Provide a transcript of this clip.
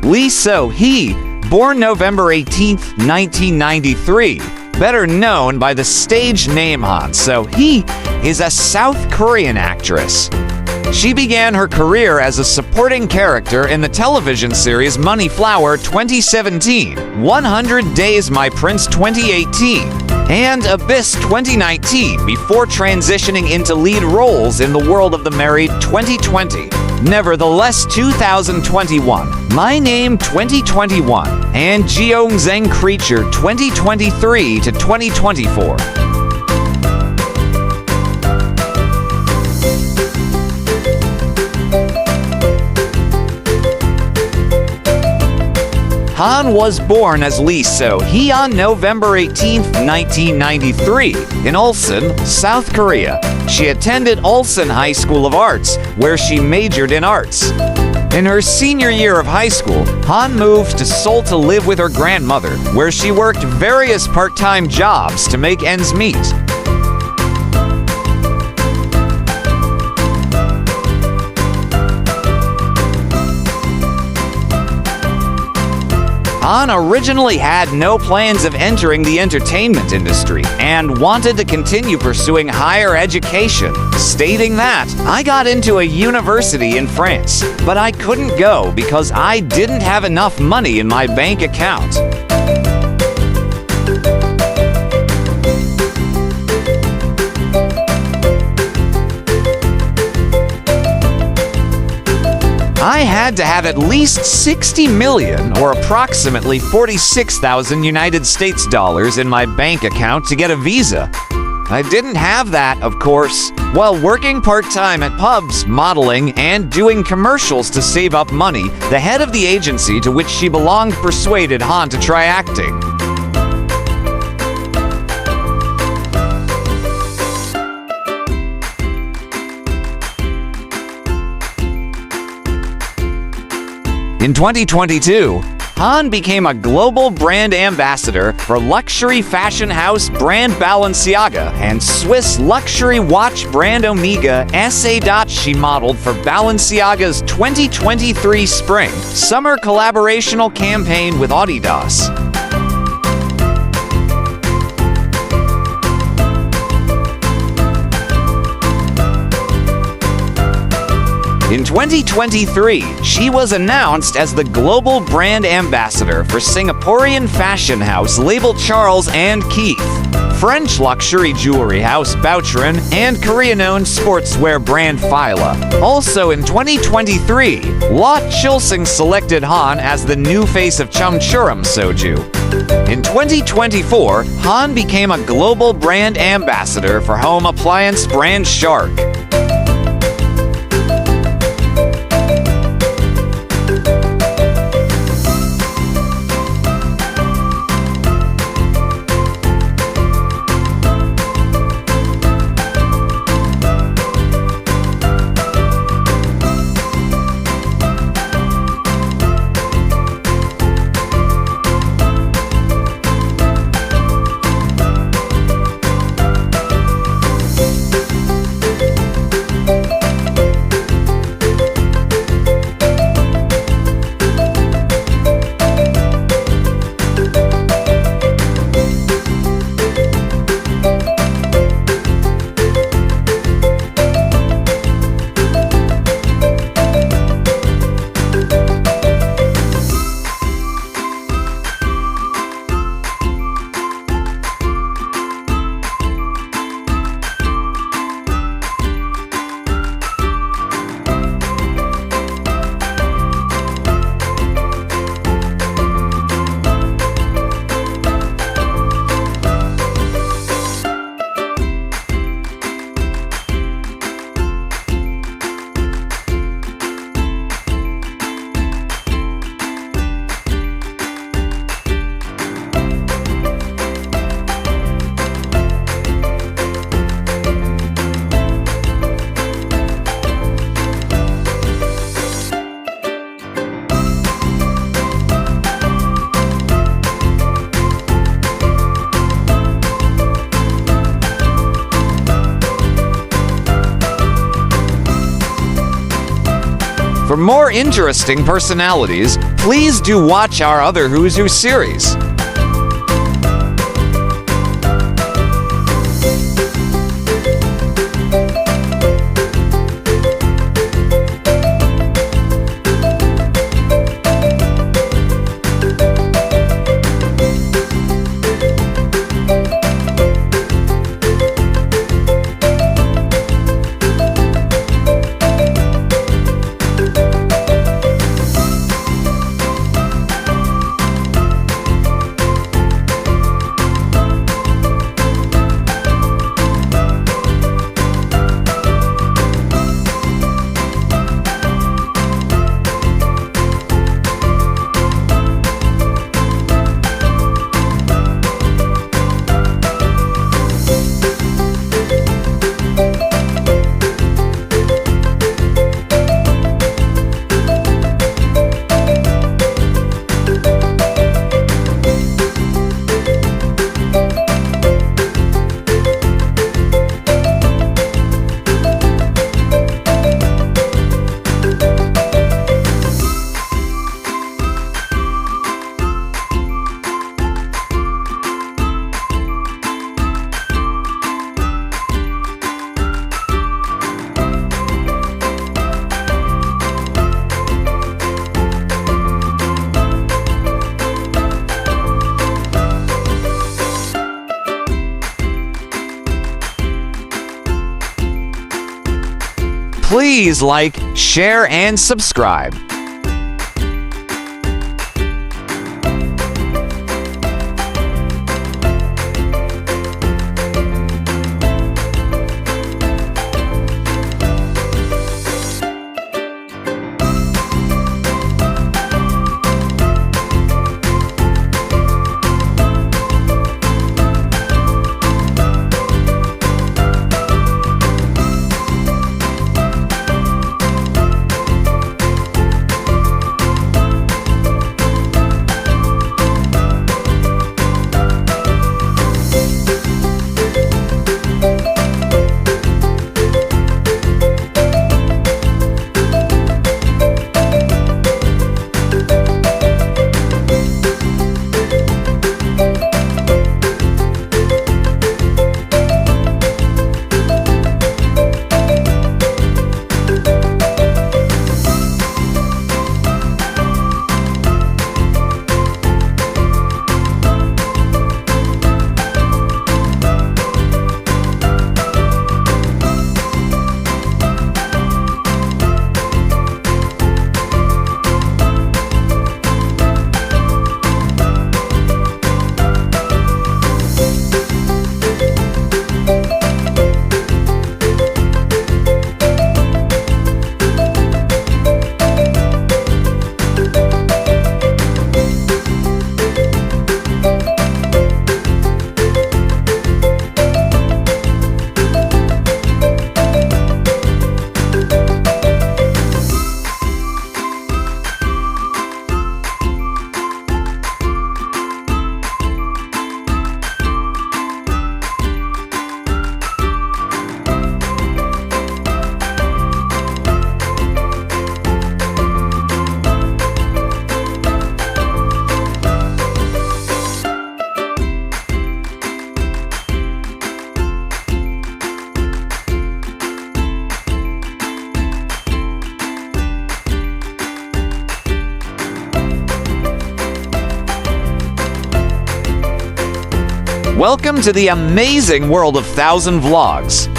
Lee So-hee, born November 18, 1993, better known by the stage name Han So-hee, is a South Korean actress. She began her career as a supporting character in the television series Money Flower 2017, 100 Days My Prince 2018, and Abyss 2019 before transitioning into lead roles in The World of the Married 2020. Nevertheless, 2021, My Name 2021, and Gyeongseong Creature 2023 to 2024. Han was born as Lee So-hee on November 18, 1993, in Ulsan, South Korea. She attended Ulsan High School of Arts, where she majored in arts. In her senior year of high school, Han moved to Seoul to live with her grandmother, where she worked various part-time jobs to make ends meet. Han originally had no plans of entering the entertainment industry and wanted to continue pursuing higher education, stating that, "I got into a university in France, but I couldn't go because I didn't have enough money in my bank account." I had to have at least 60 million, or approximately 46,000 United States dollars in my bank account to get a visa. I didn't have that, of course. While working part-time at pubs, modeling, and doing commercials to save up money, the head of the agency to which she belonged persuaded Han to try acting. In 2022, Han became a global brand ambassador for luxury fashion house brand Balenciaga and Swiss luxury watch brand Omega SA. She modeled for Balenciaga's 2023 spring-summer collaborational campaign with Adidas. In 2023, she was announced as the global brand ambassador for Singaporean fashion house label Charles & Keith, French luxury jewelry house Boucheron, and Korean-owned sportswear brand Fila. Also in 2023, Lot Chilsung selected Han as the new face of Chumchuram Soju. In 2024, Han became a global brand ambassador for home appliance brand Shark. For more interesting personalities, please do watch our other Who's Who series. Please like, share, and subscribe. Welcome to the amazing world of 1000 Vlogs.